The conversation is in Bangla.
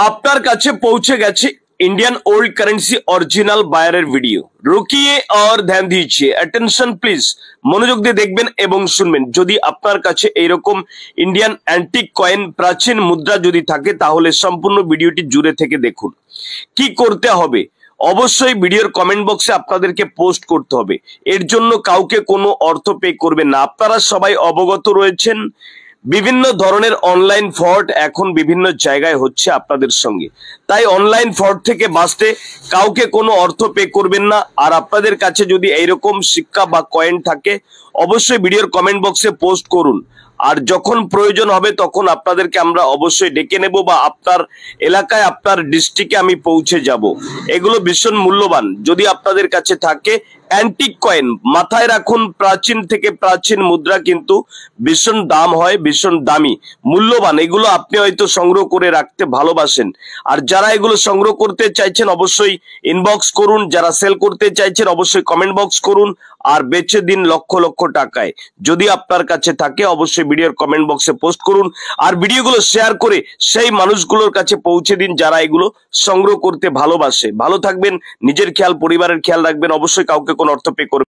আপনার কাছে পৌঁছে গেছে Indian old currency original bearer video. रुकिए और ध्यान दीजिए, अटेंशन प्लीज, মনোযোগ দিয়ে দেখবেন এবং শুনবেন। যদি আপনার কাছে এইরকম ইন্ডিয়ান অ্যান্টিক কয়েন প্রাচীন মুদ্রা যদি থাকে তাহলে সম্পূর্ণ ভিডিওটি জুড়ে থেকে দেখুন। কি করতে হবে, অবশ্যই ভিডিওর কমেন্ট বক্সে আপনাদেরকে পোস্ট করতে হবে। এর জন্য কাউকে কোনো অর্থ পে করবেন না। আপনারা সবাই অবগত রয়েছেন বিভিন্ন ধরনের অনলাইন ফ্রড এখন বিভিন্ন জায়গায় হচ্ছে আপনাদের সঙ্গে, তাই অনলাইন ফ্রড থেকে বাঁচতে কাউকে কোনো অর্থ পে করবেন না। আর আপনাদের কাছে যদি এইরকম সিক্কা বা কয়েন থাকে অবশ্যই ভিডিওর কমেন্ট বক্সে পোস্ট করুন। আর যখন প্রয়োজন হবে তখন আপনাদেরকে আমরা অবশ্যই ডেকে নেব বা আপনার এলাকায় আপনার ডিস্ট্রিক্টে আমি পৌঁছে যাব। এগুলো ভীষণ মূল্যবান। যদি আপনাদের কাছে থাকে অ্যান্টিক কয়েন, মাথায় রাখুন প্রাচীন থেকে প্রাচীন মুদ্রা কিন্তু ভীষণ দাম হয়, ভীষণ দামি, মূল্যবান। এগুলো আপনি হয়তো সংগ্রহ করে রাখতে ভালোবাসেন। আর যারা এগুলো সংগ্রহ করতে চাইছেন অবশ্যই ইনবক্স করুন, যারা সেল করতে চাইছেন অবশ্যই কমেন্ট বক্স করুন আর বেচে দিন লক্ষ লক্ষ টাকায়। যদি আপনার কাছে থাকে অবশ্যই ভিডিওর কমেন্ট বক্সে পোস্ট করুন আর ভিডিওগুলো শেয়ার করে সেই মানুষগুলোর কাছে পৌঁছে দিন যারা এগুলো সংগ্রহ করতে ভালোবাসে। ভালো থাকবেন, নিজের খেয়াল পরিবারের খেয়াল রাখবেন, অবশ্যই কাউকে কোনো অর্থ পে করবেন।